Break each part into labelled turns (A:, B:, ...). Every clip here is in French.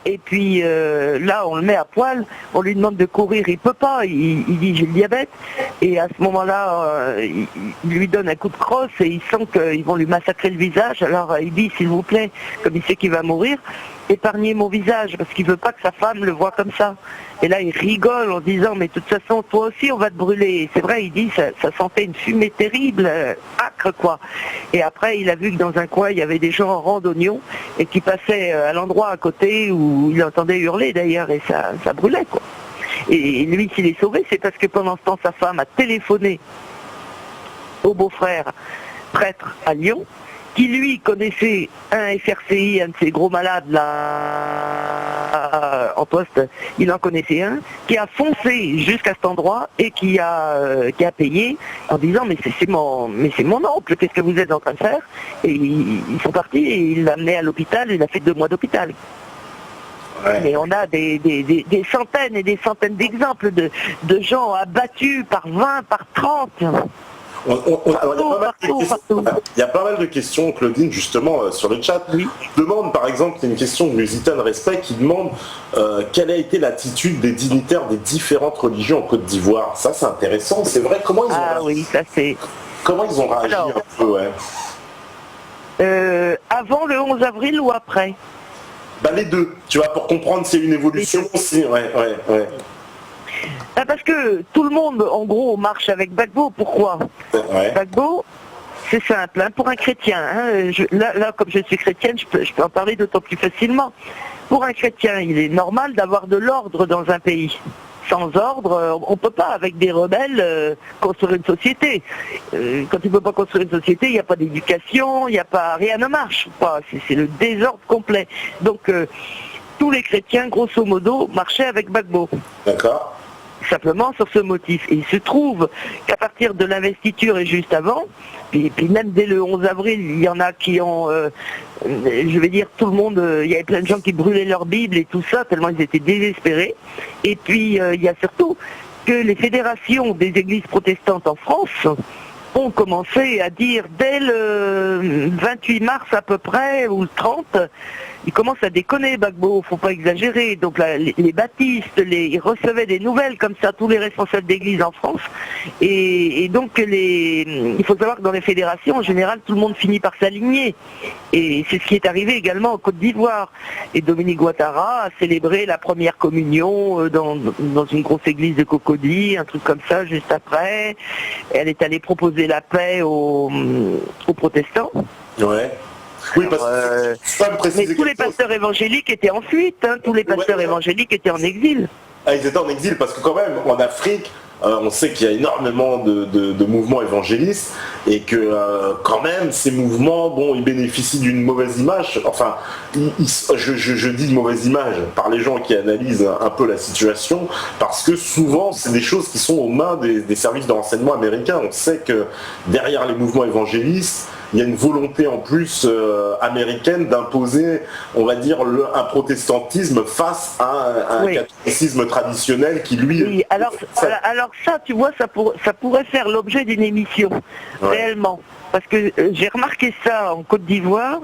A: Et puis là, on le met à poil, on lui demande de courir, il peut pas, il dit j'ai le diabète. Et à ce moment-là, il lui donne un coup de crosse et il sent qu'ils vont lui massacrer le visage. Alors il dit s'il vous plaît, comme il sait qu'il va mourir, épargnez mon visage, parce qu'il veut pas que sa femme le voie comme ça. Et là, il rigole en disant, mais de toute façon, toi aussi, on va te brûler. Et c'est vrai, il dit, ça sentait une fumée terrible, âcre, quoi. Et après, il a vu que dans un coin, il y avait des gens en rang d'oignons et qui passaient à l'endroit à côté où il entendait hurler, d'ailleurs, et ça brûlait, quoi. Et lui, s'il est sauvé, c'est parce que pendant ce temps, sa femme a téléphoné au beau-frère prêtre à Lyon, qui lui connaissait un FRCI, un de ces gros malades là en poste, il en connaissait un, qui a foncé jusqu'à cet endroit et qui a payé en disant mais c'est mon oncle, qu'est-ce que vous êtes en train de faire? Et ils sont partis et il l'a amené à l'hôpital, il a fait 2 mois d'hôpital. Ouais. Mais on a des centaines et des centaines d'exemples de gens abattus par 20, par 30.
B: Il y a pas mal de questions, Claudine, justement, sur le chat. Oui. Je demande, par exemple, il y a une question de Musitan Respect qui demande quelle a été l'attitude des dignitaires des différentes religions en Côte d'Ivoire. Ça, c'est intéressant. C'est vrai, comment ils ont réagi?
A: Oui, ça c'est...
B: Comment ils ont réagi un peu, ouais.
A: Avant le 11 avril ou après?
B: Les deux, tu vois, pour comprendre s'il y a une évolution aussi. Ouais.
A: Parce que tout le monde, en gros, marche avec Gbagbo. Pourquoi? Gbagbo, c'est simple, hein, pour un chrétien. Hein, là, comme je suis chrétienne, je peux en parler d'autant plus facilement. Pour un chrétien, il est normal d'avoir de l'ordre dans un pays. Sans ordre, on ne peut pas, avec des rebelles, construire une société. Quand tu ne peux pas construire une société, il n'y a pas d'éducation, il n'y a pas... Rien ne marche. C'est le désordre complet. Donc, tous les chrétiens, grosso modo, marchaient avec Gbagbo. D'accord. Simplement sur ce motif. Et il se trouve qu'à partir de l'investiture et juste avant, puis même dès le 11 avril, il y en a qui ont, je vais dire, tout le monde, il y avait plein de gens qui brûlaient leur Bible et tout ça, tellement ils étaient désespérés. Et puis, il y a surtout que les fédérations des églises protestantes en France ont commencé à dire, dès le 28 mars à peu près, ou le 30, ils commencent à déconner, Gbagbo, faut pas exagérer. Donc là, les baptistes, ils recevaient des nouvelles comme ça, tous les responsables d'église en France. Et donc, il faut savoir que dans les fédérations, en général, tout le monde finit par s'aligner. Et c'est ce qui est arrivé également en Côte d'Ivoire. Et Dominique Ouattara a célébré la première communion dans une grosse église de Cocody, un truc comme ça, juste après. Elle est allée proposer la paix aux protestants. Ouais. Oui, parce que mais tous les pasteurs évangéliques étaient en fuite, hein, tous les pasteurs évangéliques étaient en exil.
B: Ils étaient en exil parce que quand même, en Afrique, on sait qu'il y a énormément de mouvements évangélistes et que quand même, ces mouvements, ils bénéficient d'une mauvaise image. Enfin, je dis mauvaise image par les gens qui analysent un peu la situation parce que souvent, c'est des choses qui sont aux mains des services de renseignement américains. On sait que derrière les mouvements évangélistes, il y a une volonté en plus américaine d'imposer, on va dire, un protestantisme face à un catholicisme traditionnel qui lui...
A: Oui, alors ça, tu vois, ça pourrait faire l'objet d'une émission, réellement. Parce que j'ai remarqué ça en Côte d'Ivoire,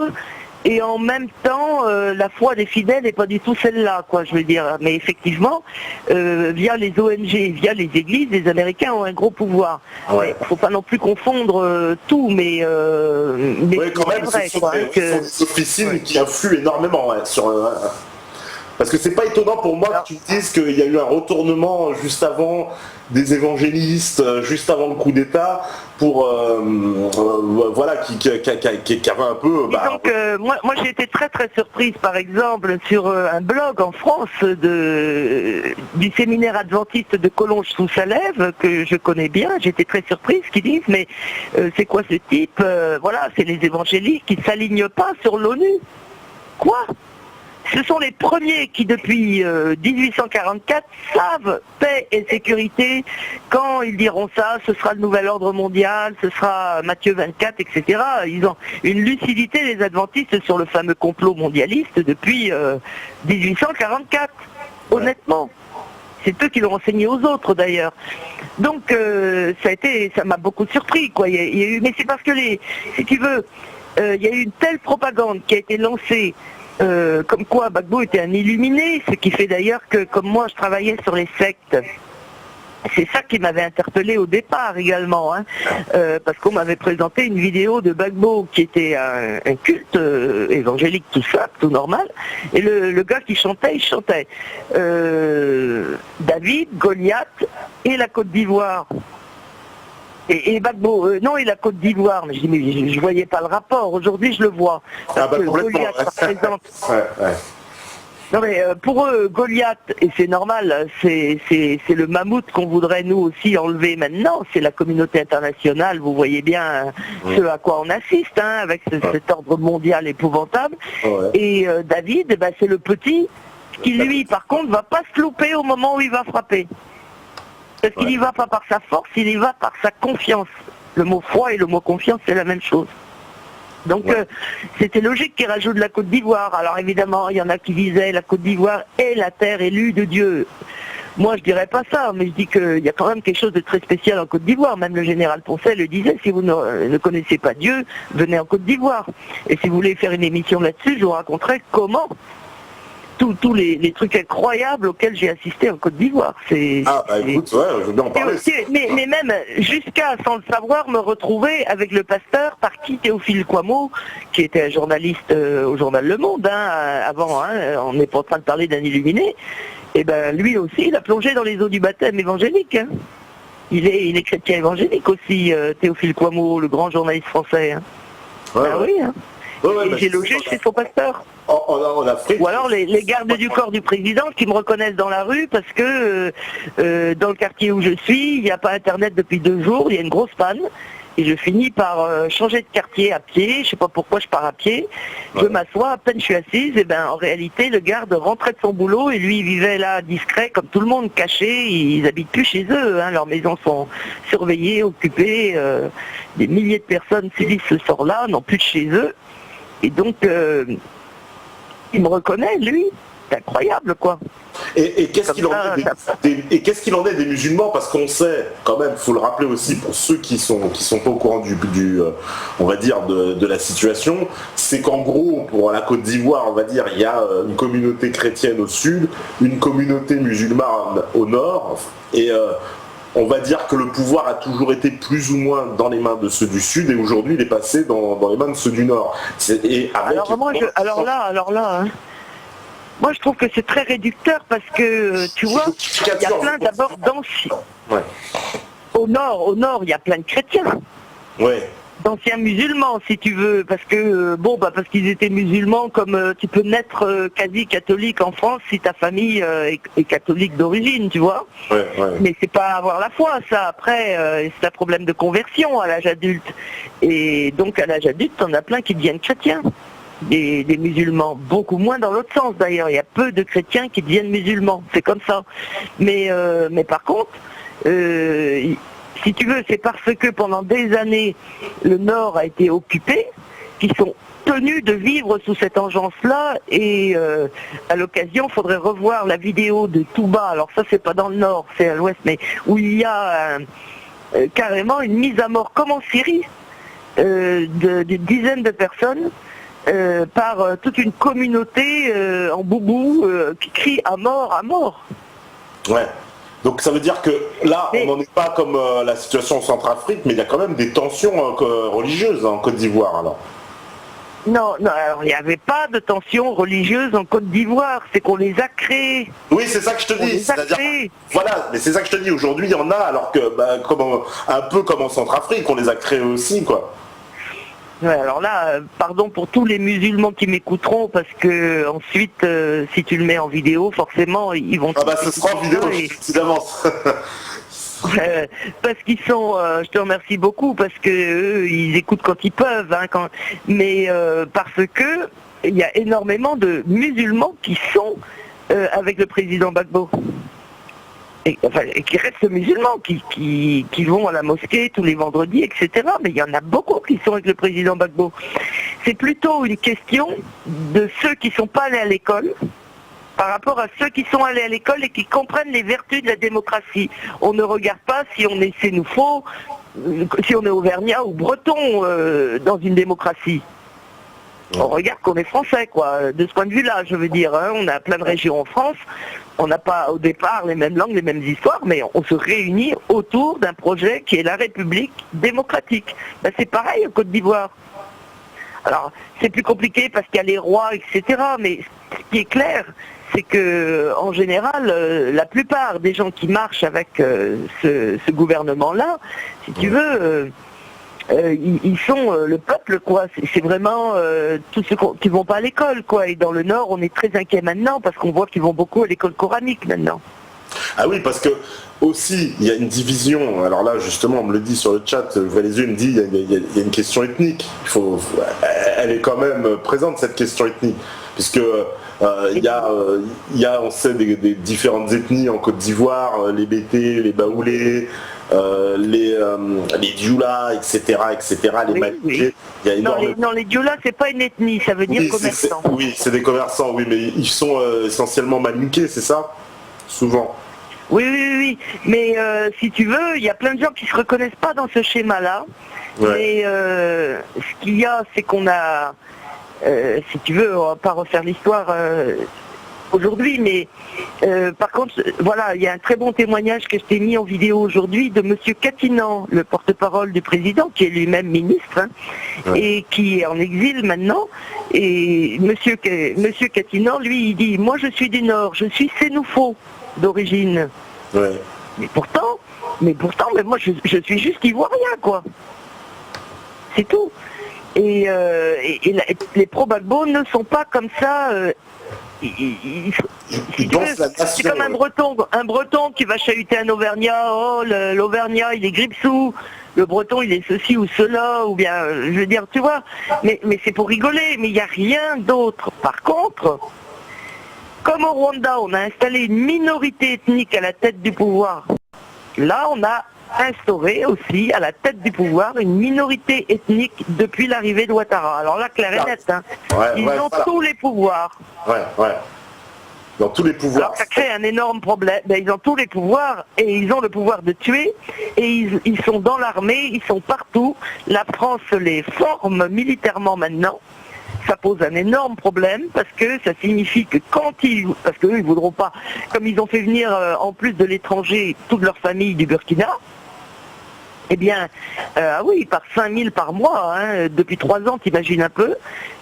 A: et en même temps, la foi des fidèles n'est pas du tout celle-là, quoi, je veux dire. Mais effectivement, via les ONG, via les églises, les Américains ont un gros pouvoir. Il ne faut pas non plus confondre tout, mais
B: quand même,
A: vrai,
B: ce sont des officines qui influent énormément sur... Parce que c'est pas étonnant pour moi que tu me dises qu'il y a eu un retournement juste avant des évangélistes, juste avant le coup d'État, pour voilà, qui avait un peu...
A: donc, moi j'ai été très très surprise, par exemple, sur un blog en France du séminaire adventiste de Collonges-sous-Salève, que je connais bien. J'étais très surprise qu'ils disent, mais c'est quoi ce type? Voilà, c'est les évangélistes qui ne s'alignent pas sur l'ONU. Quoi? Ce sont les premiers qui, depuis 1844, savent paix et sécurité. Quand ils diront ça, ce sera le nouvel ordre mondial, ce sera Matthieu 24, etc. Ils ont une lucidité, les adventistes, sur le fameux complot mondialiste depuis 1844, honnêtement. C'est eux qui l'ont enseigné aux autres, d'ailleurs. Donc, ça m'a beaucoup surpris, quoi. Il y a eu, mais c'est parce que, si tu veux, il y a eu une telle propagande qui a été lancée comme quoi Gbagbo était un illuminé, ce qui fait d'ailleurs que, comme moi je travaillais sur les sectes, c'est ça qui m'avait interpellé au départ également, hein, parce qu'on m'avait présenté une vidéo de Gbagbo qui était un culte évangélique, tout ça, tout normal, et le gars qui chantait, il chantait David, Goliath et la Côte d'Ivoire. Et Gbagbo, non, et la Côte d'Ivoire, mais je dis, mais je voyais pas le rapport, aujourd'hui je le vois. Parce que Goliath représente... Non mais pour eux, Goliath, et c'est normal, c'est le mammouth qu'on voudrait nous aussi enlever maintenant, c'est la communauté internationale, vous voyez bien ce à quoi on assiste, hein, avec cet ordre mondial épouvantable. Et David, ben, c'est le petit qui lui, par contre, va pas se louper au moment où il va frapper. Parce qu'il y va pas par sa force, il y va par sa confiance. Le mot foi et le mot confiance, c'est la même chose. Donc c'était logique qu'il rajoute la Côte d'Ivoire. Alors évidemment, il y en a qui disaient la Côte d'Ivoire est la terre élue de Dieu. Moi, je dirais pas ça, mais je dis qu'il y a quand même quelque chose de très spécial en Côte d'Ivoire. Même le général Poncet le disait, si vous ne connaissez pas Dieu, venez en Côte d'Ivoire. Et si vous voulez faire une émission là-dessus, je vous raconterai comment tous les trucs incroyables auxquels j'ai assisté en Côte d'Ivoire.
B: Écoute, je veux bien en parler.
A: Mais même jusqu'à, sans le savoir, me retrouver avec le pasteur par qui Théophile Kouamouo, qui était un journaliste au journal Le Monde, avant, on n'est pas en train de parler d'un illuminé, et ben lui aussi, il a plongé dans les eaux du baptême évangélique. Hein. Il est chrétien évangélique aussi, Théophile Kouamouo, le grand journaliste français. Hein. Oui, hein. J'ai logé chez son pasteur. Ou alors les gardes du corps du président qui me reconnaissent dans la rue parce que dans le quartier où je suis, il n'y a pas internet depuis 2 jours, il y a une grosse panne. Et je finis par changer de quartier à pied, je ne sais pas pourquoi je pars à pied, je m'assois, à peine je suis assise, et ben en réalité le garde rentrait de son boulot et lui il vivait là discret comme tout le monde, caché, ils habitent plus chez eux, hein, leurs maisons sont surveillées, occupées, des milliers de personnes subissent ce sort-là, n'ont plus de chez eux. Et donc, il me reconnaît, lui. C'est incroyable, quoi.
B: Et qu'est-ce qu'il en est des musulmans? Parce qu'on sait, quand même, il faut le rappeler aussi pour ceux qui sont pas au courant on va dire, de la situation, c'est qu'en gros, pour la Côte d'Ivoire, on va dire, il y a une communauté chrétienne au sud, une communauté musulmane au nord, et on va dire que le pouvoir a toujours été plus ou moins dans les mains de ceux du Sud et aujourd'hui il est passé dans les mains de ceux du Nord.
A: Alors là, hein. Moi je trouve que c'est très réducteur parce que tu vois, il y a plein d'abord d'anciens. Au nord, il y a plein de chrétiens.
B: Ouais.
A: D'anciens musulmans, si tu veux, parce que parce qu'ils étaient musulmans, comme tu peux naître quasi catholique en France si ta famille est catholique d'origine, tu vois.
B: Ouais.
A: Mais c'est pas avoir la foi, ça. Après, c'est un problème de conversion à l'âge adulte. Et donc à l'âge adulte, t'en as plein qui deviennent chrétiens. Des musulmans, beaucoup moins dans l'autre sens d'ailleurs. Il y a peu de chrétiens qui deviennent musulmans, c'est comme ça. Mais par contre, si tu veux, c'est parce que pendant des années, le Nord a été occupé, qu'ils sont tenus de vivre sous cette engeance-là, et à l'occasion, il faudrait revoir la vidéo de Touba, alors ça c'est pas dans le Nord, c'est à l'Ouest, mais où il y a carrément une mise à mort, comme en Syrie, d'une dizaine de personnes, par toute une communauté en boubou qui crie à mort, à mort.
B: Ouais. Donc ça veut dire que là, on n'en est pas comme la situation en Centrafrique, mais il y a quand même des tensions religieuses en Côte d'Ivoire alors.
A: Non, alors il n'y avait pas de tensions religieuses en Côte d'Ivoire, c'est qu'on les a créées.
B: Oui, c'est ça que je te dis. Voilà, mais c'est ça que je te dis. Aujourd'hui, il y en a, alors que un peu comme en Centrafrique, on les a créés aussi, quoi.
A: Ouais, alors là, pardon pour tous les musulmans qui m'écouteront, parce que ensuite, si tu le mets en vidéo, forcément, ils vont...
B: Ah bah ce sera en vidéo, c'est d'avance.
A: Parce qu'ils sont, je te remercie beaucoup, parce que eux, ils écoutent quand ils peuvent, hein, mais parce que il y a énormément de musulmans qui sont avec le président Gbagbo. Et qui restent musulmans, qui vont à la mosquée tous les vendredis, etc. Mais il y en a beaucoup qui sont avec le président Gbagbo. C'est plutôt une question de ceux qui ne sont pas allés à l'école, par rapport à ceux qui sont allés à l'école et qui comprennent les vertus de la démocratie. On ne regarde pas si on est sénoufo, si on est auvergnat ou breton dans une démocratie. On regarde qu'on est français, quoi. De ce point de vue-là, je veux dire, hein, on a plein de régions en France, on n'a pas au départ les mêmes langues, les mêmes histoires, mais on se réunit autour d'un projet qui est la République démocratique. Ben, c'est pareil en Côte d'Ivoire. Alors, c'est plus compliqué parce qu'il y a les rois, etc. Mais ce qui est clair, c'est que, en général, la plupart des gens qui marchent avec ce gouvernement-là, si tu veux, ils sont le peuple, quoi. C'est vraiment tous ceux qui vont pas à l'école, quoi. Et dans le Nord, on est très inquiet maintenant parce qu'on voit qu'ils vont beaucoup à l'école coranique maintenant.
B: Ah oui, parce que aussi, il y a une division. Alors là, justement, on me le dit sur le chat, je vois les yeux, il me dit, il y a une question ethnique. Elle est quand même présente, cette question ethnique. Puisque il y a, on sait, des différentes ethnies en Côte d'Ivoire, les Bété, les Baoulés, les Dioula, etc., les Malités.
A: Non, les Dioula, c'est pas une ethnie, ça veut dire commerçants.
B: Oui, c'est des commerçants, oui, mais ils sont essentiellement malinqués, c'est ça? Souvent.
A: Oui, mais si tu veux, il y a plein de gens qui se reconnaissent pas dans ce schéma-là. Ouais. Mais ce qu'il y a, c'est qu'on a, si tu veux, on va pas refaire l'histoire aujourd'hui, mais par contre, voilà, il y a un très bon témoignage que je t'ai mis en vidéo aujourd'hui de Monsieur Catinan, le porte-parole du président, qui est lui-même ministre, hein, et qui est en exil maintenant. Et Monsieur Catinan, lui, il dit, moi je suis du Nord, je suis sénoufo d'origine.
B: Ouais.
A: Mais pourtant, moi je suis juste ivoirien, quoi. C'est tout. Et les pro-Gbagbo ne sont pas comme ça. C'est comme un breton qui va chahuter un Auvergnat. Oh, l'Auvergnat, il est grippe-sous. Le breton, il est ceci ou cela, ou bien, je veux dire, tu vois. Mais c'est pour rigoler, mais il n'y a rien d'autre. Par contre, comme au Rwanda, on a installé une minorité ethnique à la tête du pouvoir. Là, on a instauré aussi à la tête du pouvoir une minorité ethnique depuis l'arrivée de Ouattara. Alors là, clair et net, hein. Ils ont tous les pouvoirs.
B: Ouais. Dans tous les pouvoirs.
A: Alors ça crée un énorme problème. Ben, ils ont tous les pouvoirs et ils ont le pouvoir de tuer et ils sont dans l'armée, ils sont partout. La France les forme militairement maintenant. Ça pose un énorme problème parce que ça signifie que parce qu'eux ils voudront pas, comme ils ont fait venir en plus de l'étranger toute leur famille du Burkina, eh bien, oui, par 5000 par mois, hein, depuis 3 ans, t'imagines un peu,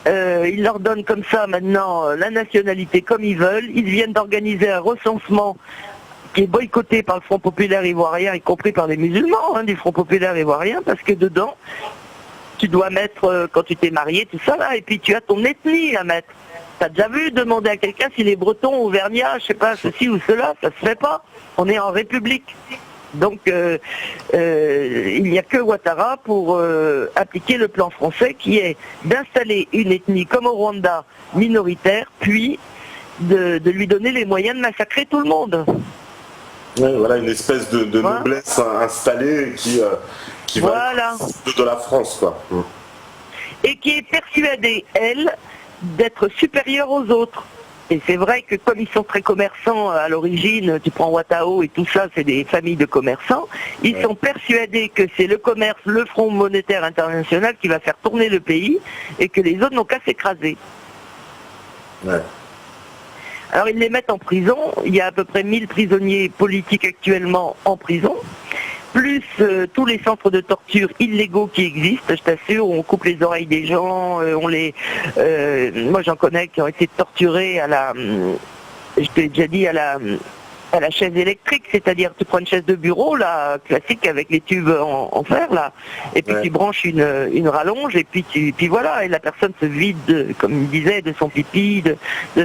A: ils leur donnent comme ça maintenant la nationalité comme ils veulent, ils viennent d'organiser un recensement qui est boycotté par le Front Populaire Ivoirien, y compris par les musulmans, hein, du Front Populaire Ivoirien, parce que dedans, tu dois mettre, quand tu t'es marié, tout ça là, et puis tu as ton ethnie à mettre. T'as déjà vu demander à quelqu'un s'il est breton, auvergnat, je sais pas, ceci ou cela, ça se fait pas. On est en République. Donc il n'y a que Ouattara pour appliquer le plan français qui est d'installer une ethnie comme au Rwanda minoritaire, puis de lui donner les moyens de massacrer tout le monde.
B: Ouais, voilà, une espèce de noblesse installée qui
A: voilà.
B: Va de la France, quoi.
A: Et qui est persuadée, elle, d'être supérieure aux autres. Et c'est vrai que comme ils sont très commerçants à l'origine, tu prends Ouattao et tout ça, c'est des familles de commerçants, ils sont persuadés que c'est le commerce, le Fonds monétaire international qui va faire tourner le pays et que les autres n'ont qu'à s'écraser.
B: Ouais.
A: Alors ils les mettent en prison, il y a à peu près 1000 prisonniers politiques actuellement en prison, plus tous les centres de torture illégaux qui existent, je t'assure, on coupe les oreilles des gens, moi j'en connais qui ont été torturés à la, je t'ai déjà dit, à la chaise électrique, c'est-à-dire tu prends une chaise de bureau, là, classique avec les tubes en fer, là, et puis tu branches une rallonge, et puis voilà, et la personne se vide, comme il disait, de son pipi, de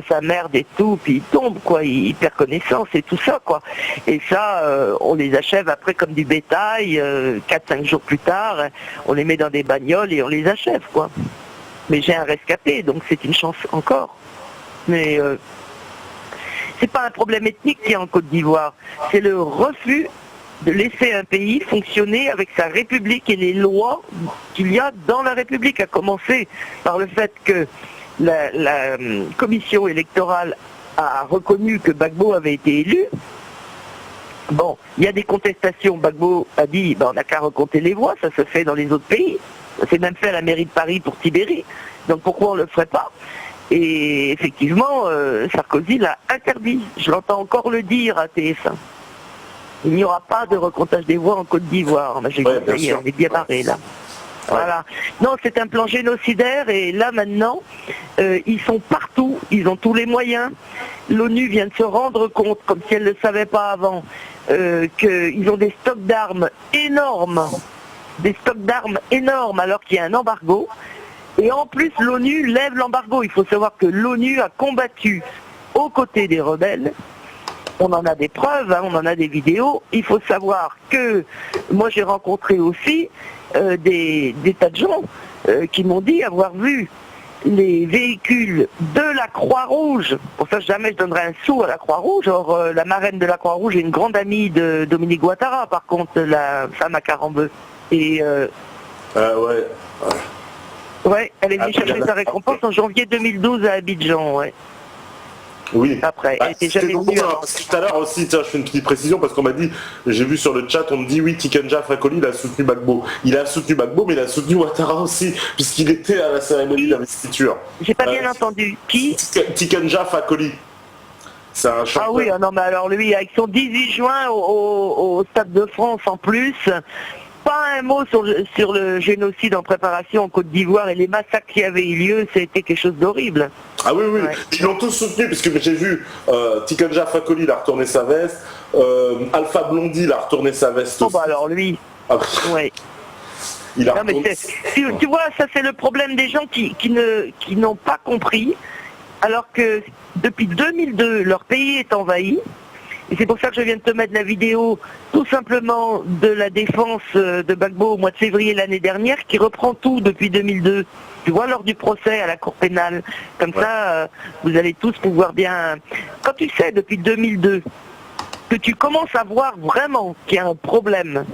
A: sa merde et tout, puis il tombe, quoi, il perd connaissance et tout ça, quoi. Et ça, on les achève après comme du bétail, 4-5 jours plus tard, on les met dans des bagnoles et on les achève, quoi. Mais j'ai un rescapé, donc c'est une chance encore. Mais c'est pas un problème ethnique qui est en Côte d'Ivoire, c'est le refus de laisser un pays fonctionner avec sa République et les lois qu'il y a dans la République, à commencer par le fait que la commission électorale a reconnu que Gbagbo avait été élu. Bon, il y a des contestations, Gbagbo a dit, on n'a qu'à recompter les voix, ça se fait dans les autres pays. C'est même fait à la mairie de Paris pour Tibéri. Donc pourquoi on ne le ferait pas? Et effectivement, Sarkozy l'a interdit. Je l'entends encore le dire à TF1. Il n'y aura pas de recomptage des voix en Côte d'Ivoire. J'ai dit, on est bien barré là. Voilà. Non, c'est un plan génocidaire et là maintenant, ils sont partout, ils ont tous les moyens. L'ONU vient de se rendre compte, comme si elle ne le savait pas avant, qu'ils ont des stocks d'armes énormes, alors qu'il y a un embargo. Et en plus, l'ONU lève l'embargo. Il faut savoir que l'ONU a combattu aux côtés des rebelles. On en a des preuves, on en a des vidéos. Il faut savoir que moi j'ai rencontré aussi des tas de gens qui m'ont dit avoir vu les véhicules de la Croix-Rouge. Pour ça, jamais je donnerai un sou à la Croix-Rouge. Or, la marraine de la Croix-Rouge est une grande amie de Dominique Ouattara, par contre, la femme à Carambeu. Et ouais, elle est venue chercher sa récompense en janvier 2012 à Abidjan, ouais.
B: Oui.
A: Après, elle était jamais venue.
B: Tout à l'heure aussi, tiens, je fais une petite précision parce qu'on m'a dit, j'ai vu sur le chat, on me dit oui, Tikenja Fakoly, il a soutenu Gbagbo. Il a soutenu Gbagbo, mais il a soutenu Ouattara aussi, puisqu'il était à la cérémonie d'investiture.
A: J'ai pas bien entendu. Qui?
B: Tikenja Fakoly. C'est un chanteur.
A: Ah oui, non mais alors lui, avec son 18 juin au Stade de France en plus, pas un mot sur le génocide en préparation en Côte d'Ivoire et les massacres qui avaient eu lieu, c'était quelque chose d'horrible.
B: Ah oui, oui, ouais. Ils l'ont tous soutenu, parce que j'ai vu Tikenja Fakoly, il a retourné sa veste, Alpha Blondy, il a retourné sa veste aussi.
A: Bah alors lui, ouais.
B: Il a
A: non, mais tu vois, ça c'est le problème des gens qui n'ont pas compris, alors que depuis 2002, leur pays est envahi. Et c'est pour ça que je viens de te mettre la vidéo, tout simplement, de la défense de Gbagbo au mois de février l'année dernière, qui reprend tout depuis 2002. Tu vois, lors du procès à la Cour pénale. Comme ça, vous allez tous pouvoir bien... Quand tu sais, depuis 2002, que tu commences à voir vraiment qu'il y a un problème,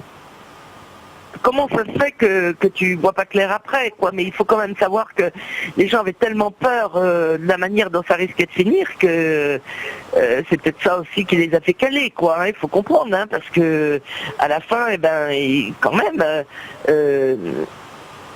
A: comment ça se fait que tu vois pas clair après, quoi. Mais il faut quand même savoir que les gens avaient tellement peur de la manière dont ça risquait de finir que c'est peut-être ça aussi qui les a fait caler, quoi. Hein. Il faut comprendre, hein, parce que à la fin, quand même,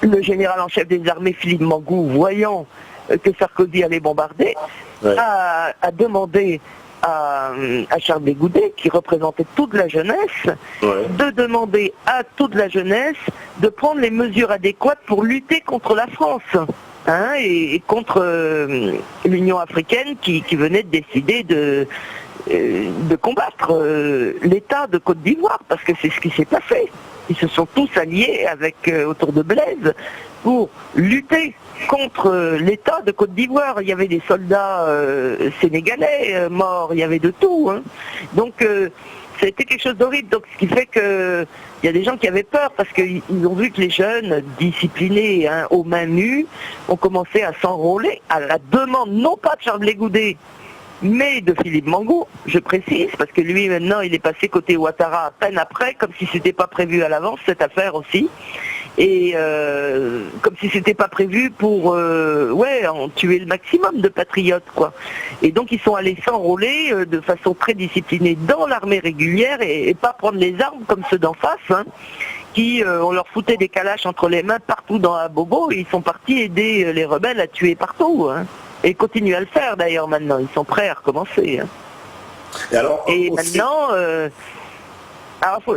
A: le général en chef des armées, Philippe Mangou, voyant que Sarkozy allait bombarder, a demandé à Charles Bégoudet, qui représentait toute la jeunesse, de demander à toute la jeunesse de prendre les mesures adéquates pour lutter contre la France, hein, et contre l'Union africaine qui venait de décider de combattre l'État de Côte d'Ivoire, parce que c'est ce qui s'est passé. Ils se sont tous alliés autour de Blaise pour lutter contre l'État de Côte d'Ivoire. Il y avait des soldats sénégalais morts, il y avait de tout. Hein. Donc ça a été quelque chose d'horrible. Donc ce qui fait qu'il y a des gens qui avaient peur parce qu'ils ont vu que les jeunes disciplinés, hein, aux mains nues, ont commencé à s'enrôler à la demande non pas de Charles Bégoudet, mais de Philippe Mangou, je précise, parce que lui maintenant il est passé côté Ouattara à peine après, comme si c'était pas prévu à l'avance cette affaire aussi, et comme si c'était pas prévu pour en tuer le maximum de patriotes, quoi. Et donc ils sont allés s'enrôler de façon très disciplinée dans l'armée régulière et pas prendre les armes comme ceux d'en face, hein, qui on leur foutait des calaches entre les mains partout dans la bobo et ils sont partis aider les rebelles à tuer partout, hein. Et ils continuent à le faire d'ailleurs maintenant, ils sont prêts à recommencer. Hein. Et maintenant,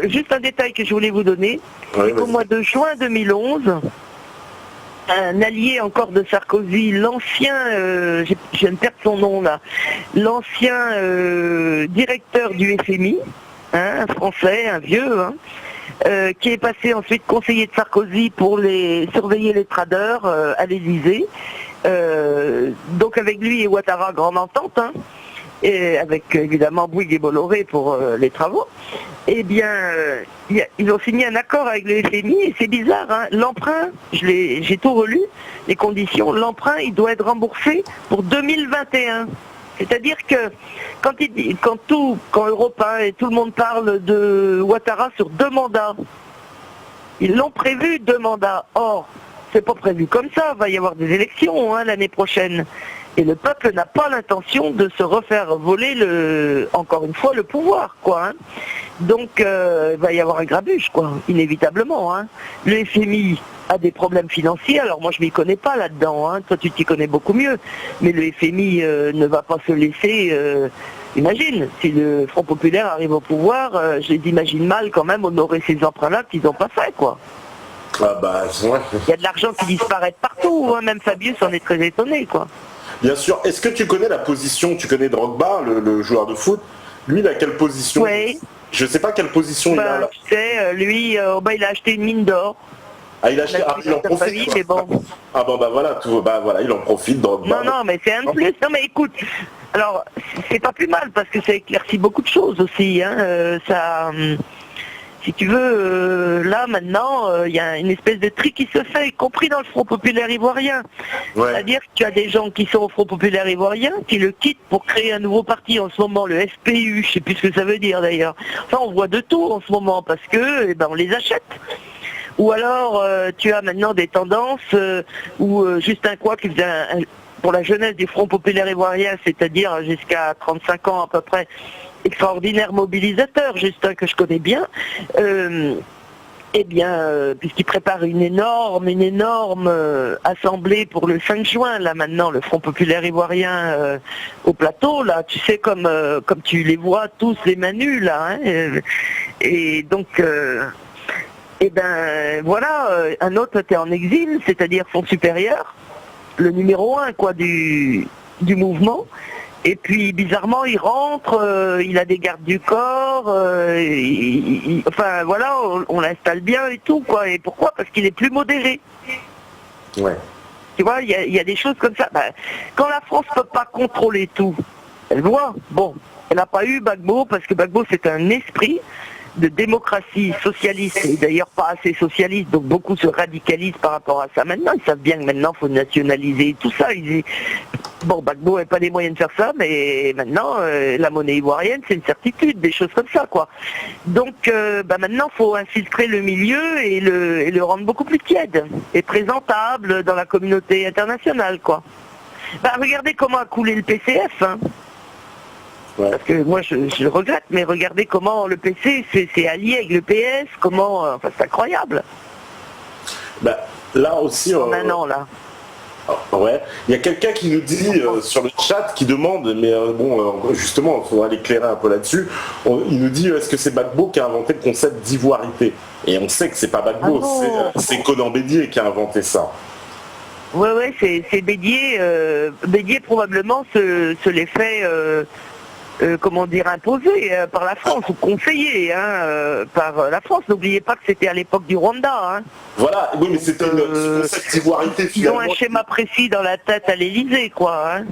A: juste un détail que je voulais vous donner, au mois de juin 2011, un allié encore de Sarkozy, l'ancien, je viens de perdre son nom là, l'ancien directeur du FMI, hein, un Français, un vieux, hein, qui est passé ensuite conseiller de Sarkozy pour surveiller les traders à l'Élysée. Donc avec lui et Ouattara, grande entente, hein, et avec évidemment Bouygues et Bolloré pour les travaux, eh bien ils ont signé un accord avec le FMI et c'est bizarre, hein, l'emprunt, j'ai tout relu, les conditions, l'emprunt il doit être remboursé pour 2021. C'est-à-dire que quand Europe 1 et tout le monde parle de Ouattara sur 2 mandats, ils l'ont prévu 2 mandats. Or, c'est pas prévu comme ça, il va y avoir des élections, hein, l'année prochaine. Et le peuple n'a pas l'intention de se refaire voler, encore une fois, le pouvoir, quoi. Hein. Donc, il va y avoir un grabuge, quoi, inévitablement. Hein. Le FMI a des problèmes financiers, alors moi je m'y connais pas là-dedans, hein. Toi tu t'y connais beaucoup mieux, mais le FMI ne va pas se laisser... imagine, si le Front Populaire arrive au pouvoir, je les imagine mal quand même honorer ces emprunts-là qu'ils n'ont pas fait, quoi.
B: Ah bah, ouais.
A: Il y a de l'argent qui disparaît partout, hein. Même Fabius en est très étonné, quoi.
B: Bien sûr. Est-ce que tu connais la position, tu connais Drogba, le joueur de foot? Lui, il a quelle position?
A: Oui.
B: Je sais pas quelle position il a là.
A: Tu sais, lui, il a acheté une mine d'or.
B: Ah, il a acheté, il en profite.
A: Famille, mais bon.
B: Ah bon, bah voilà, il en profite. Drogba.
A: Non, mais c'est un plus. Non, mais écoute, alors, c'est pas plus mal, parce que ça éclaircit beaucoup de choses aussi, hein. Si tu veux, là maintenant, il y a une espèce de tri qui se fait, y compris dans le Front Populaire Ivoirien. Ouais. C'est-à-dire que tu as des gens qui sont au Front Populaire Ivoirien, qui le quittent pour créer un nouveau parti en ce moment, le SPU, je sais plus ce que ça veut dire d'ailleurs. Enfin, on voit de tout en ce moment, parce que, on les achète. Ou alors, tu as maintenant des tendances où Justin Coix, qui faisait pour la jeunesse du Front Populaire Ivoirien, c'est-à-dire jusqu'à 35 ans à peu près, extraordinaire mobilisateur, Justin, que je connais bien, puisqu'il prépare une énorme assemblée pour le 5 juin, là maintenant, le Front Populaire Ivoirien au plateau, là, tu sais, comme tu les vois tous, les manus, là, hein, et donc... voilà, un autre était en exil, c'est-à-dire son supérieur, le numéro 1 quoi du mouvement. Et puis bizarrement il rentre, il a des gardes du corps, enfin voilà, on l'installe bien et tout quoi. Et pourquoi? Parce qu'il est plus modéré.
B: Ouais.
A: Tu vois, il y a des choses comme ça. Quand la France peut pas contrôler tout, elle voit. Bon, elle n'a pas eu Gbagbo parce que Gbagbo c'est un esprit de démocratie socialiste, et d'ailleurs pas assez socialiste, donc beaucoup se radicalisent par rapport à ça. Maintenant, ils savent bien que maintenant, il faut nationaliser tout ça. Gbagbo n'a pas les moyens de faire ça, mais maintenant, la monnaie ivoirienne, c'est une certitude, des choses comme ça, quoi. Donc, maintenant, il faut infiltrer le milieu et le rendre beaucoup plus tiède et présentable dans la communauté internationale, quoi. Regardez comment a coulé le PCF, hein. Ouais. Parce que moi je regrette, mais regardez comment le PC c'est allié avec le PS, comment, enfin c'est incroyable.
B: Là aussi...
A: En un an là.
B: Ouais, il y a quelqu'un qui nous dit sur le chat, qui demande, mais justement, il faudra l'éclairer un peu là-dessus, il nous dit, est-ce que c'est Gbagbo qui a inventé le concept d'ivoirité? Et on sait que c'est pas Gbagbo, c'est Conan Bédier qui a inventé ça.
A: Ouais, c'est Bédier. Bédier probablement se les fait... imposé par la France, ou conseillé par la France. N'oubliez pas que c'était à l'époque du Rwanda. Hein.
B: Voilà, oui, mais c'était ce concept d'ivoirité finalement.
A: Ils ont un schéma précis dans la tête à l'Élysée, quoi. Hein.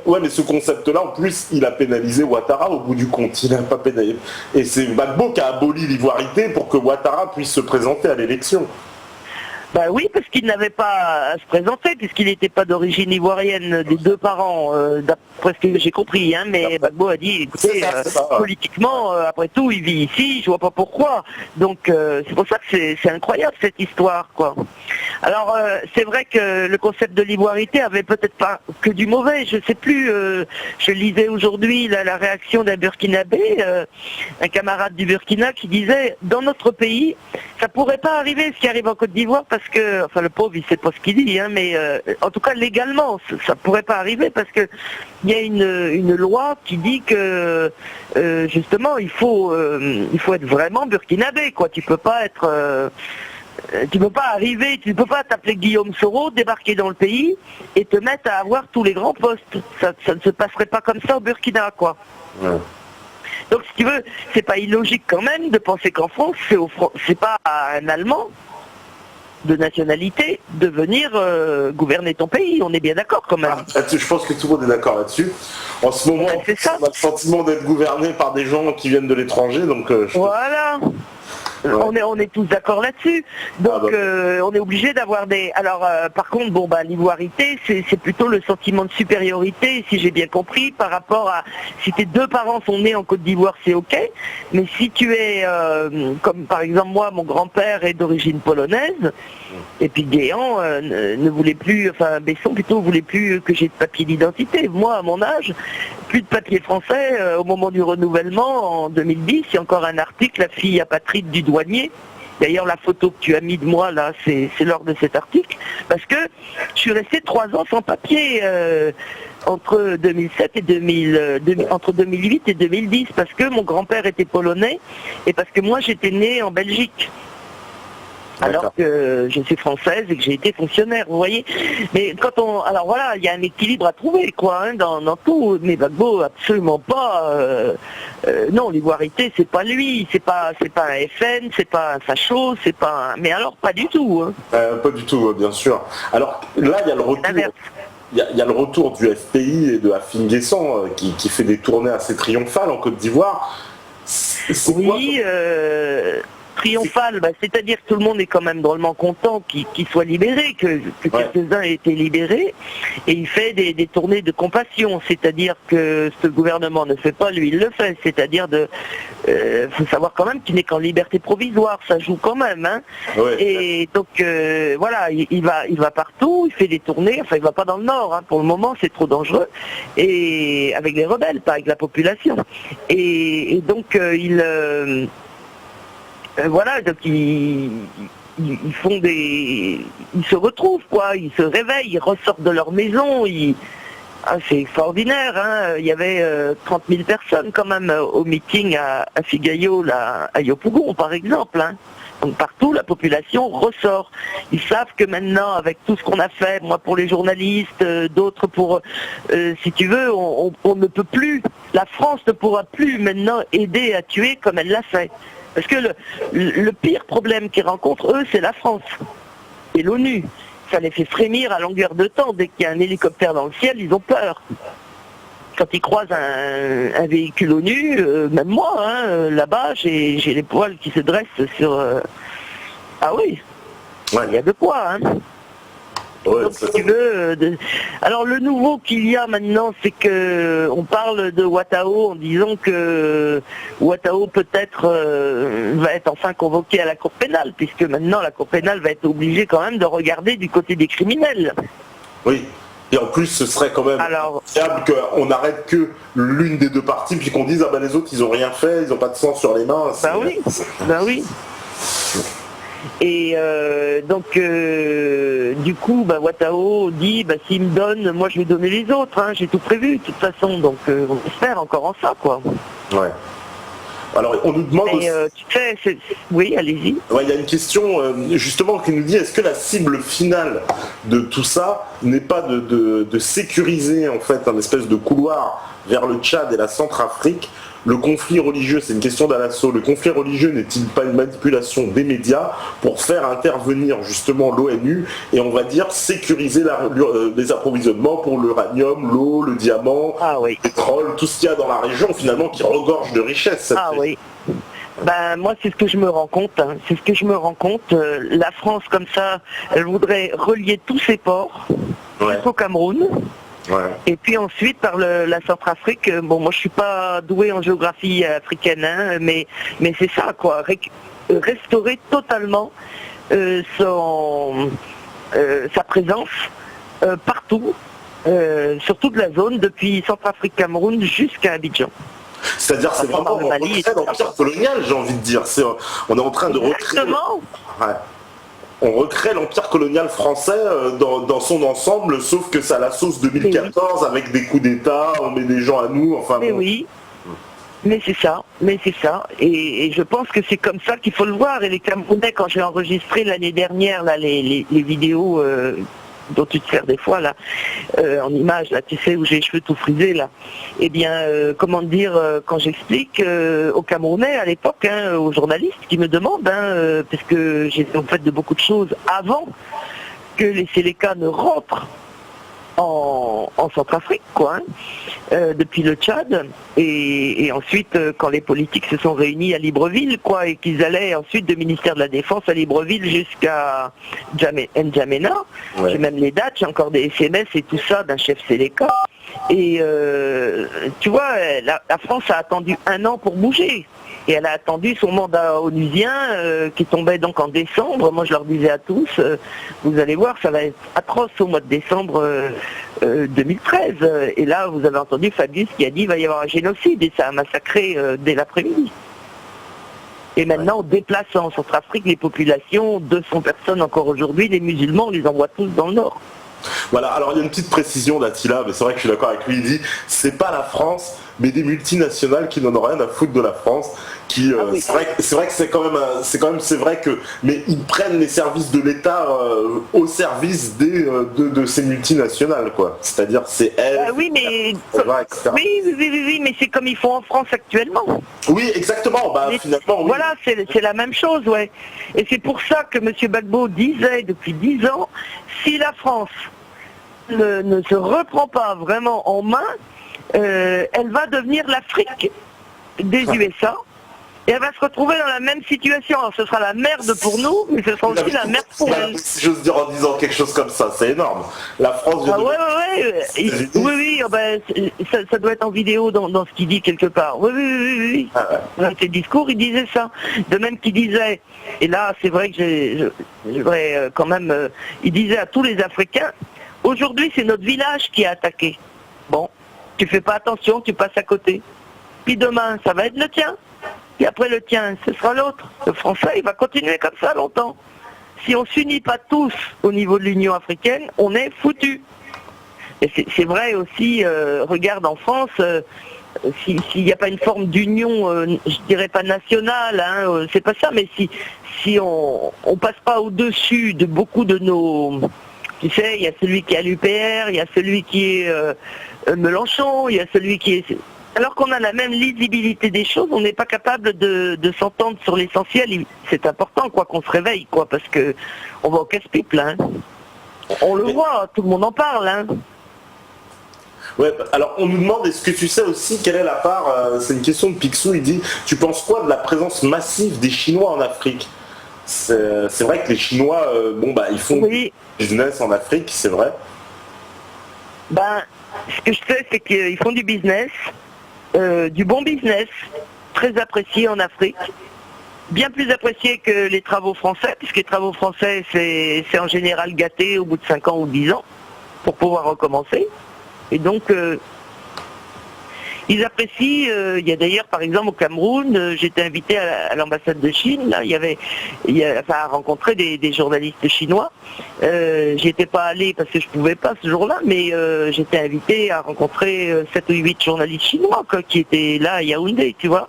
B: Ouais, mais ce concept-là, en plus, il a pénalisé Ouattara au bout du compte. Il n'a pas pénalisé. Et c'est Gbagbo qui a aboli l'ivoirité pour que Ouattara puisse se présenter à l'élection.
A: Oui, parce qu'il n'avait pas à se présenter, puisqu'il n'était pas d'origine ivoirienne des deux parents, d'après ce que j'ai compris, hein, mais Gbagbo a dit, écoutez, politiquement, après tout, il vit ici, je vois pas pourquoi. Donc c'est pour ça que c'est incroyable cette histoire, quoi. Alors c'est vrai que le concept de l'ivoirité avait peut-être pas que du mauvais, je sais plus, je lisais aujourd'hui la réaction d'un Burkinabé, un camarade du Burkina qui disait, dans notre pays, ça pourrait pas arriver ce qui arrive en Côte d'Ivoire, parce que, enfin le pauvre il sait pas ce qu'il dit, hein, mais en tout cas légalement ça pourrait pas arriver parce que il y a une loi qui dit que justement il faut être vraiment burkinabé, quoi. Tu peux pas être tu peux pas arriver, tu peux pas t'appeler Guillaume Soro, débarquer dans le pays et te mettre à avoir tous les grands postes. Ça ne se passerait pas comme ça au Burkina, quoi. Ouais. Donc si tu veux, c'est pas illogique quand même de penser qu'en France, c'est pas un Allemand de nationalité de venir gouverner ton pays. On est bien d'accord quand même.
B: Je pense que tout le monde est d'accord là-dessus. En ce moment, on a le sentiment d'être gouverné par des gens qui viennent de l'étranger. Donc,
A: voilà. On est tous d'accord là-dessus. Donc on est obligé d'avoir des... Alors par contre, bon bah l'ivoirité, c'est plutôt le sentiment de supériorité, si j'ai bien compris, par rapport à... Si tes deux parents sont nés en Côte d'Ivoire, c'est ok. Mais si tu es, comme par exemple moi, mon grand-père est d'origine polonaise, et puis Guéant ne voulait plus, enfin Besson plutôt voulait plus que j'ai de papier d'identité. Moi, à mon âge, plus de papier français au moment du renouvellement en 2010. Il y a encore un article, la fille apatride du douanier. D'ailleurs, la photo que tu as mis de moi là, c'est lors de cet article, parce que je suis resté 3 ans sans papier entre 2007 et entre 2008 et 2010, parce que mon grand-père était polonais et parce que moi j'étais né en Belgique. Alors que je suis française et que j'ai été fonctionnaire, vous voyez. Mais quand alors voilà, il y a un équilibre à trouver, quoi, hein, dans tout. Mais Gbagbo, absolument pas. Non, l'ivoirité, c'est pas lui, c'est pas un FN, c'est pas un facho, c'est pas. Mais alors, pas du tout. Hein.
B: Pas du tout, bien sûr. Alors là, il y a le retour. Il y a le retour du FPI et de Afin Guessan qui fait des tournées assez triomphales en Côte d'Ivoire.
A: Oui. Triomphal, c'est-à-dire que tout le monde est quand même drôlement content qu'il soit libéré, que quelques-uns aient été libérés, et il fait des tournées de compassion, c'est-à-dire que ce gouvernement ne fait pas, lui il le fait, c'est-à-dire faut savoir quand même qu'il n'est qu'en liberté provisoire, ça joue quand même, hein. Et donc voilà, il va partout, il fait des tournées, enfin il va pas dans le nord, hein, pour le moment c'est trop dangereux, et avec les rebelles, pas avec la population, et donc voilà, donc ils se retrouvent, quoi, ils se réveillent, ils ressortent de leur maison, c'est extraordinaire, hein. Il y avait 30 000 personnes quand même au meeting à Figayo, là, à Yopougon par exemple, hein. Donc partout, la population ressort. Ils savent que maintenant, avec tout ce qu'on a fait, moi pour les journalistes, d'autres pour, si tu veux, on ne peut plus, la France ne pourra plus maintenant aider à tuer comme elle l'a fait. Parce que le pire problème qu'ils rencontrent, eux, c'est la France et l'ONU. Ça les fait frémir à longueur de temps. Dès qu'il y a un hélicoptère dans le ciel, ils ont peur. Quand ils croisent un véhicule ONU, même moi, hein, là-bas, j'ai les poils qui se dressent sur... Ah oui, il y a de quoi, hein. Donc, si tu veux, alors le nouveau qu'il y a maintenant, c'est que on parle de Ouattao en disant que Ouattao peut-être va être enfin convoqué à la Cour pénale, puisque maintenant la Cour pénale va être obligée quand même de regarder du côté des criminels.
B: Oui. Et en plus, ce serait quand même fiable qu'on n'arrête que l'une des deux parties, puis qu'on dise les autres, ils n'ont rien fait, ils n'ont pas de sang sur les mains.
A: Oui. Et donc, du coup, Ouattao dit, s'il me donne, moi je vais donner les autres, hein, j'ai tout prévu de toute façon, donc on espère encore en ça, quoi.
B: Ouais. Alors, on nous demande aussi...
A: tu sais, oui, allez-y.
B: Il y a une question, justement, qui nous dit, est-ce que la cible finale de tout ça n'est pas de sécuriser, en fait, un espèce de couloir vers le Tchad et la Centrafrique? Le conflit religieux, c'est une question d'Alasso, le conflit religieux n'est-il pas une manipulation des médias pour faire intervenir justement l'ONU et on va dire sécuriser les approvisionnements pour l'uranium, l'eau, le diamant, le pétrole, tout ce qu'il y a dans la région finalement qui regorge de richesses.
A: Oui. Moi c'est ce que je me rends compte, hein. C'est ce que je me rends compte. La France comme ça, elle voudrait relier tous ses ports jusqu'au Cameroun. Ouais. Et puis ensuite par la Centrafrique, moi je suis pas doué en géographie africaine, hein, mais c'est ça, quoi, restaurer totalement sa présence partout, sur toute la zone, depuis Centrafrique-Cameroun jusqu'à Abidjan.
B: C'est-à-dire c'est vraiment on recrée l'empire colonial, j'ai envie de dire. On est en train de recréer... On recrée l'empire colonial français dans son ensemble, sauf que c'est à la sauce 2014 avec des coups d'État, on met des gens à nous, enfin...
A: Oui, mais c'est ça. Et je pense que c'est comme ça qu'il faut le voir. Et les Camerounais, quand j'ai enregistré l'année dernière là, les vidéos dont tu te sers des fois là, en images, là, tu sais, où j'ai les cheveux tout frisés là, eh bien, comment dire, quand j'explique aux Camerounais à l'époque, hein, aux journalistes qui me demandent, hein, parce que j'ai fait de beaucoup de choses avant que les Séléka ne rentrent en Centrafrique, quoi, depuis le Tchad, et ensuite quand les politiques se sont réunis à Libreville, quoi, et qu'ils allaient ensuite du ministère de la Défense à Libreville jusqu'à N'Djamena. Ouais. J'ai même les dates, j'ai encore des SMS et tout ça d'un chef Séléka. Et tu vois, la France a attendu 1 an pour bouger. Et elle a attendu son mandat onusien qui tombait donc en décembre. Moi je leur disais à tous, vous allez voir, ça va être atroce au mois de décembre 2013. Et là vous avez entendu Fabius qui a dit qu'il va y avoir un génocide et ça a massacré dès l'après-midi. Et maintenant on déplace en Centrafrique les populations, 200 personnes encore aujourd'hui, les musulmans on les envoie tous dans le nord.
B: Voilà, alors il y a une petite précision d'Attila, mais c'est vrai que je suis d'accord avec lui, il dit c'est pas la France, mais des multinationales qui n'en ont rien à foutre de la France, qui oui. c'est vrai que c'est vrai que mais ils prennent les services de l'État au service de ces multinationales, quoi. C'est-à-dire c'est elles.
A: Oui, mais oui, mais c'est comme ils font en France actuellement.
B: Oui, exactement. Finalement, oui.
A: Voilà, c'est la même chose, ouais. Et c'est pour ça que M. Gbagbo disait depuis 10 ans, si la France ne se reprend pas vraiment en main, elle va devenir l'Afrique des USA. Et elle va se retrouver dans la même situation. Alors ce sera la merde pour nous, mais ce sera aussi la merde pour elle.
B: Si j'ose dire en disant quelque chose comme ça, c'est énorme. La France vient
A: oui, ça doit être en vidéo dans ce qu'il dit quelque part. Oui. Dans ses discours, il disait ça. De même qu'il disait, et là c'est vrai que je voudrais quand même, il disait à tous les Africains, aujourd'hui c'est notre village qui est attaqué. Bon, tu fais pas attention, tu passes à côté. Puis demain, ça va être le tien. Et après le tien, ce sera l'autre. Le français, il va continuer comme ça longtemps. Si on ne s'unit pas tous au niveau de l'Union africaine, on est foutu. Et c'est vrai aussi, regarde en France, s'il n'y a pas une forme d'union, je dirais pas nationale, hein, c'est pas ça, mais si on passe pas au-dessus de beaucoup de nos... Tu sais, il y a celui qui est à l'UPR, il y a celui qui est Mélenchon, il y a celui qui est... Alors qu'on a la même lisibilité des choses, on n'est pas capable de s'entendre sur l'essentiel. C'est important, quoi, qu'on se réveille, quoi, parce que on va au casse-pipe, là. Hein. On le voit, tout le monde en parle, hein.
B: Ouais, alors on nous demande, est-ce que tu sais aussi quelle est la part, c'est une question de Picsou, il dit, tu penses quoi de la présence massive des Chinois en Afrique? C'est vrai que les Chinois, ils font du business en Afrique, c'est vrai.
A: Ce que je sais, c'est qu'ils font du business, du bon business, très apprécié en Afrique, bien plus apprécié que les travaux français, puisque les travaux français, c'est en général gâté au bout de 5 ans ou 10 ans, pour pouvoir recommencer. Et donc, ils apprécient, il y a d'ailleurs par exemple au Cameroun, j'étais invité à l'ambassade de Chine, là, à rencontrer des journalistes chinois. J'y étais pas allé parce que je pouvais pas ce jour-là, mais j'étais invité à rencontrer 7 ou 8 journalistes chinois quoi, qui étaient là à Yaoundé, tu vois,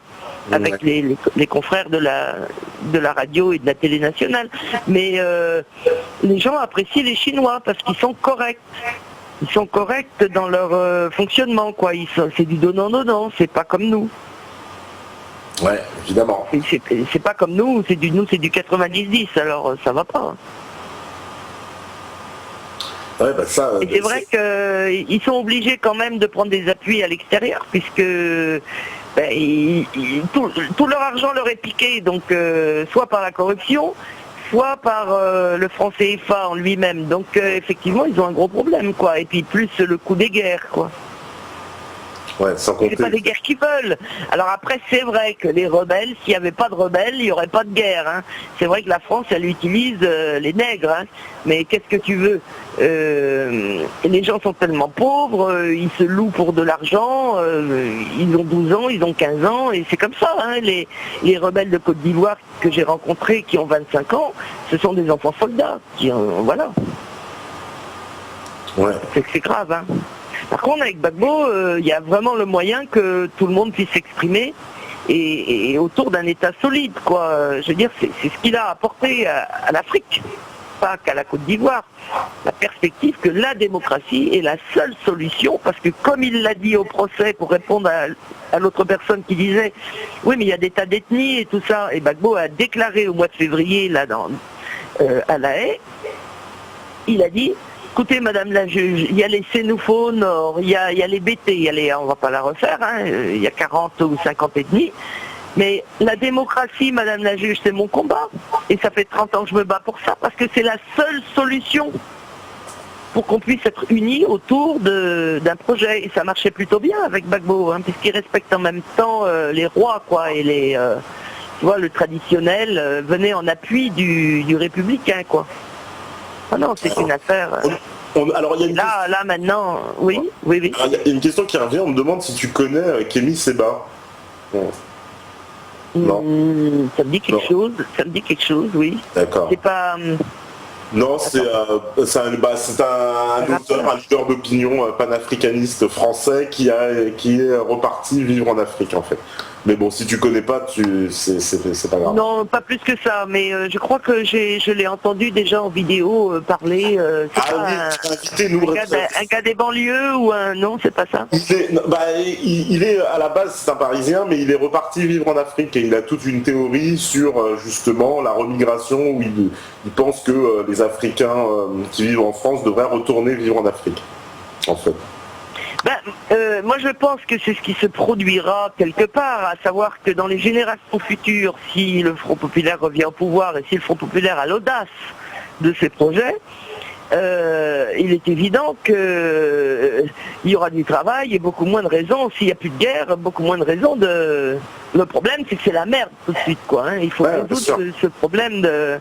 A: avec les confrères de la radio et de la télé nationale. Mais les gens apprécient les Chinois parce qu'ils sont corrects. Ils sont corrects dans leur fonctionnement, quoi. C'est du donnant-donnant, c'est pas comme nous.
B: Ouais, évidemment.
A: C'est pas comme nous, c'est du 90-10, alors ça va pas.
B: Ouais,
A: et c'est vrai qu'ils sont obligés quand même de prendre des appuis à l'extérieur, puisque tout leur argent leur est piqué, donc soit par la corruption, soit par le franc CFA en lui-même. Donc effectivement, ils ont un gros problème, quoi. Et puis plus le coût des guerres, quoi.
B: Ouais, sans compter.
A: C'est pas des guerres qu'ils veulent. Alors après, c'est vrai que les rebelles, s'il n'y avait pas de rebelles, il n'y aurait pas de guerre. Hein. C'est vrai que la France, elle utilise les nègres. Hein. Mais qu'est-ce que tu veux les gens sont tellement pauvres, ils se louent pour de l'argent, ils ont 12 ans, ils ont 15 ans, et c'est comme ça. Hein. Les rebelles de Côte d'Ivoire que j'ai rencontrés, qui ont 25 ans, ce sont des enfants soldats. Voilà.
B: Ouais.
A: C'est grave. Hein. Par contre, avec Gbagbo, il y a vraiment le moyen que tout le monde puisse s'exprimer et autour d'un État solide, quoi. Je veux dire, c'est ce qu'il a apporté à l'Afrique, pas qu'à la Côte d'Ivoire. La perspective que la démocratie est la seule solution, parce que comme il l'a dit au procès, pour répondre à l'autre personne qui disait « Oui, mais il y a des tas d'ethnies et tout ça », et Gbagbo a déclaré au mois de février, là, à La Haye, il a dit Écoutez, madame la juge, il y a les Sénoufos au nord, il y a les BT, on va pas la refaire, hein, il y a 40 ou 50 ethnies. Mais la démocratie, madame la juge, c'est mon combat. Et ça fait 30 ans que je me bats pour ça, parce que c'est la seule solution pour qu'on puisse être unis autour d'un projet. Et ça marchait plutôt bien avec Gbagbo, hein, puisqu'il respecte en même temps les rois, quoi, et les... tu vois, le traditionnel venait en appui du républicain, quoi. Ah non, c'est une affaire...
B: alors, il y a
A: là, maintenant, oui.
B: Il y a une question qui revient, on me demande si tu connais Kémy Séba. Non.
A: Ça me dit quelque chose, oui.
B: D'accord.
A: C'est pas...
B: Non, c'est un auteur, un leader d'opinion panafricaniste français qui est reparti vivre en Afrique, en fait. Mais bon, si tu connais pas, c'est pas grave.
A: Non, pas plus que ça, mais je crois que je l'ai entendu déjà en vidéo parler. Un gars des banlieues ou un... Non, c'est pas ça.
B: Il est à la base, c'est un Parisien, mais il est reparti vivre en Afrique et il a toute une théorie sur justement la remigration où il pense que les Africains qui vivent en France devraient retourner vivre en Afrique, en fait.
A: Moi je pense que c'est ce qui se produira quelque part, à savoir que dans les générations futures, si le Front Populaire revient au pouvoir et si le Front Populaire a l'audace de ses projets, il est évident qu'il y aura du travail et beaucoup moins de raisons, s'il n'y a plus de guerre, beaucoup moins de raisons de... Le problème c'est que c'est la merde tout de suite, quoi. Hein. Il faut résoudre ce problème de...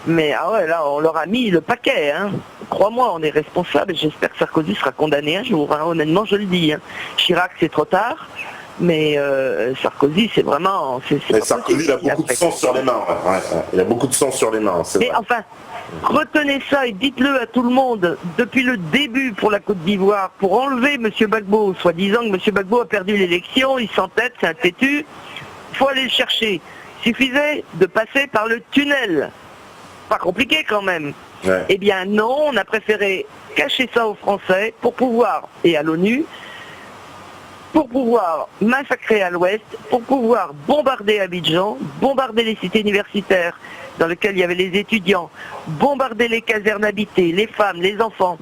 A: Mais ah ouais, là on leur a mis le paquet, hein. Crois-moi, on est responsable et j'espère que Sarkozy sera condamné un jour, hein. Honnêtement je le dis. Hein. Chirac c'est trop tard, mais Sarkozy c'est vraiment...
B: Sarkozy il a beaucoup de sang sur les mains, il a beaucoup de sang sur les mains, c'est vrai.
A: Mais enfin, retenez ça et dites-le à tout le monde, depuis le début pour la Côte d'Ivoire, pour enlever M. Gbagbo, soi-disant que M. Gbagbo a perdu l'élection, il s'entête, c'est un têtu, il faut aller le chercher. Il suffisait de passer par le tunnel. Pas compliqué quand même. Ouais. Eh bien non, on a préféré cacher ça aux Français pour pouvoir, et à l'ONU, pour pouvoir massacrer à l'ouest, pour pouvoir bombarder Abidjan, bombarder les cités universitaires dans lesquelles il y avait les étudiants, bombarder les casernes habitées, les femmes, les enfants,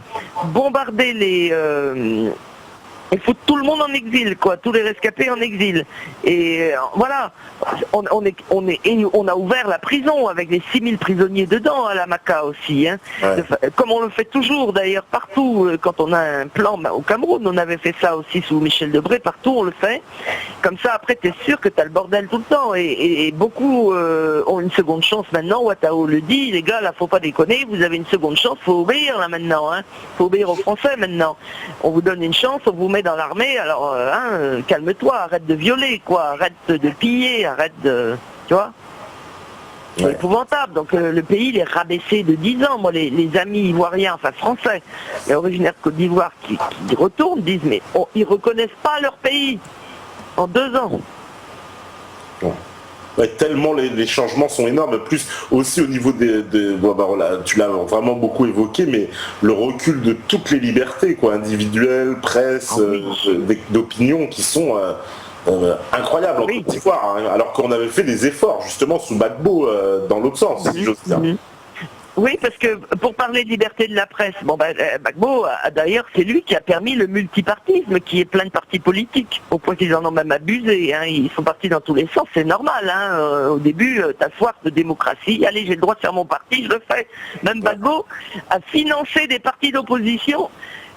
A: bombarder les... il faut tout le monde en exil, quoi, tous les rescapés en exil. Et voilà, on a ouvert la prison avec les 6000 prisonniers dedans à la Maca aussi, hein. Ouais. Comme on le fait toujours d'ailleurs partout, quand on a un plan au Cameroun, on avait fait ça aussi sous Michel Debré, partout on le fait. Comme ça après t'es sûr que t'as le bordel tout le temps. Et beaucoup ont une seconde chance maintenant, Ouattao le dit, les gars là faut pas déconner, vous avez une seconde chance, faut obéir là maintenant, hein. Faut obéir aux Français maintenant. On vous donne une chance, on vous met dans l'armée, alors calme-toi, arrête de violer, quoi, arrête de piller, arrête de... Tu vois, c'est épouvantable. Donc le pays il est rabaissé de 10 ans. Moi les amis ivoiriens, enfin français, mais originaires de Côte d'Ivoire qui retournent disent mais ils reconnaissent pas leur pays en 2 ans.
B: Ouais, tellement les changements sont énormes, plus aussi au niveau tu l'as vraiment beaucoup évoqué, mais le recul de toutes les libertés, quoi, individuelles, presse, d'opinion, qui sont incroyables en Côte d'Ivoire, hein, alors qu'on avait fait des efforts justement sous Gbagbo dans l'autre sens, si j'ose dire.
A: Oui, parce que pour parler de liberté de la presse, Gbagbo, d'ailleurs, c'est lui qui a permis le multipartisme, qui est plein de partis politiques, au point qu'ils en ont même abusé. Hein. Ils sont partis dans tous les sens, c'est normal. Hein. Au début, t'as soif de démocratie, allez, j'ai le droit de faire mon parti, je le fais. Même Gbagbo a financé des partis d'opposition.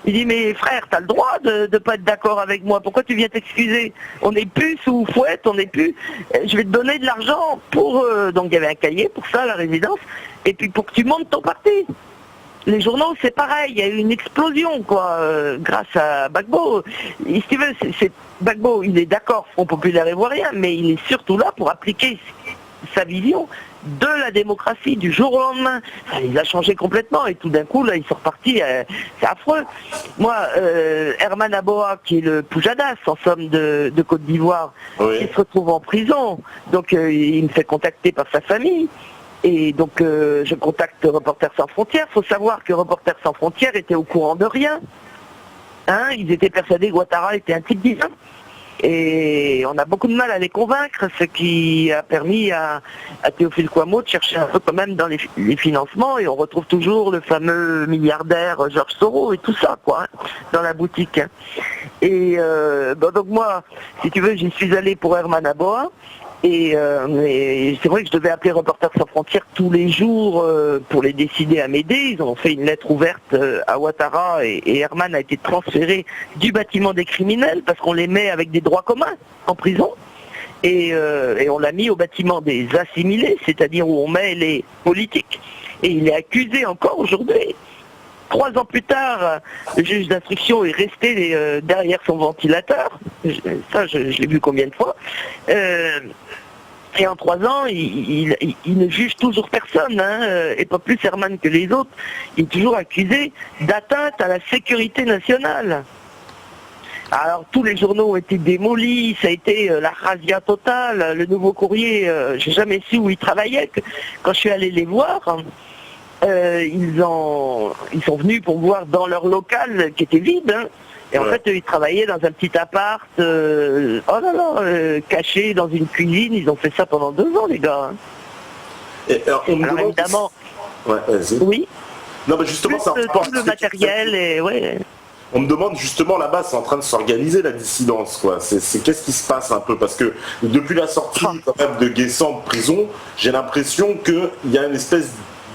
A: Il dit, mais frère, t'as le droit de ne pas être d'accord avec moi, pourquoi tu viens t'excuser? On n'est plus sous fouette, on n'est plus... Je vais te donner de l'argent pour... Donc il y avait un cahier pour ça, la résidence, et puis pour que tu montes ton parti. Les journaux, c'est pareil, il y a eu une explosion, quoi, grâce à Gbagbo. Et si tu veux, Gbagbo, il est d'accord, Front Populaire Ivoirien, mais il est surtout là pour appliquer sa vision de la démocratie du jour au lendemain. Ça les a changés complètement et tout d'un coup là ils sont repartis, c'est affreux. Moi, Herman Aboa qui est le Poujadas en somme de Côte d'Ivoire, il se retrouve en prison, donc il me fait contacter par sa famille. Et donc je contacte Reporters sans frontières. Il faut savoir que Reporters sans frontières était au courant de rien. Hein, ils étaient persuadés que Ouattara était un type divin. Et on a beaucoup de mal à les convaincre, ce qui a permis à Théophile Kouamouo de chercher un peu quand même dans les financements, et on retrouve toujours le fameux milliardaire Georges Soros et tout ça, quoi, hein, dans la boutique. Et donc moi, si tu veux, j'y suis allé pour Herman Aboa. Et c'est vrai que je devais appeler Reporters sans frontières tous les jours pour les décider à m'aider. Ils ont fait une lettre ouverte à Ouattara et Herman a été transféré du bâtiment des criminels parce qu'on les met avec des droits communs en prison. Et on l'a mis au bâtiment des assimilés, c'est-à-dire où on met les politiques. Et il est accusé encore aujourd'hui. 3 ans plus tard, le juge d'instruction est resté derrière son ventilateur. Ça, je l'ai vu combien de fois. Et en 3 ans, il ne juge toujours personne, hein, et pas plus Herman que les autres. Il est toujours accusé d'atteinte à la sécurité nationale. Alors tous les journaux ont été démolis, ça a été la razzia totale. Le Nouveau Courrier, j'ai jamais su où ils travaillaient. Quand je suis allé les voir, ils sont venus pour me voir dans leur local qui était vide. Hein. Et en fait, ils travaillaient dans un petit appart, caché dans une cuisine. Ils ont fait ça pendant 2 ans, les gars. Hein.
B: Et alors,
A: évidemment...
B: Ouais, vas-y.
A: Oui.
B: Non, mais justement,
A: ça tout le matériel et ouais.
B: On me demande justement là-bas, c'est en train de s'organiser la dissidence, quoi. C'est qu'est-ce qui se passe un peu, parce que depuis la sortie quand même de Guessant de prison, j'ai l'impression qu'il y a une espèce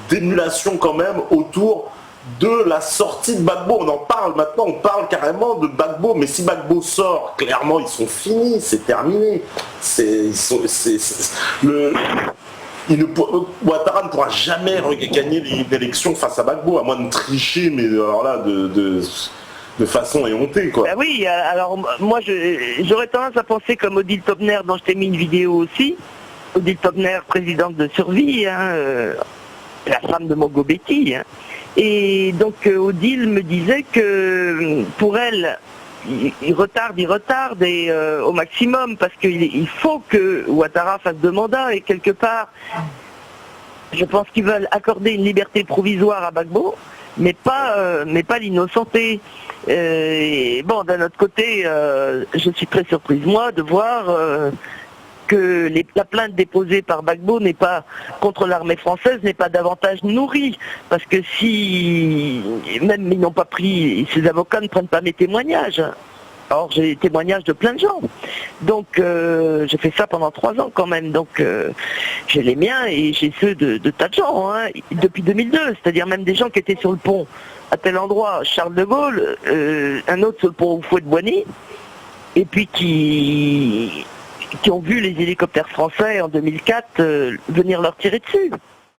B: d'émulation quand même autour de la sortie de Gbagbo. On en parle maintenant, on parle carrément de Gbagbo, mais si Gbagbo sort, clairement ils sont finis, c'est terminé. Ouattara ne pourra jamais gagner l'élection face à Gbagbo, à moins de tricher, mais alors là, de façon éhontée, quoi.
A: Ben oui, alors moi j'aurais tendance à penser comme Odile Tobner, dont je t'ai mis une vidéo aussi. Odile Tobner, présidente de Survie, hein, la femme de Mogo Betty. Hein. Et donc Odile me disait que pour elle, il retarde et, au maximum, parce qu'il faut que Ouattara fasse 2 mandats, et quelque part, je pense qu'ils veulent accorder une liberté provisoire à Gbagbo, mais pas l'innocenter. Bon, d'un autre côté, je suis très surprise, moi, de voir que la plainte déposée par Gbagbo n'est pas contre l'armée française, n'est pas davantage nourrie, parce que si même ils n'ont pas pris, ces avocats ne prennent pas mes témoignages. Or j'ai des témoignages de plein de gens, donc j'ai fait ça pendant 3 ans quand même, donc j'ai les miens et j'ai ceux de tas de gens, hein, depuis 2002, c'est-à-dire même des gens qui étaient sur le pont à tel endroit, Charles de Gaulle, un autre sur le pont Houphouët-Boigny, et puis qui ont vu les hélicoptères français en 2004 venir leur tirer dessus.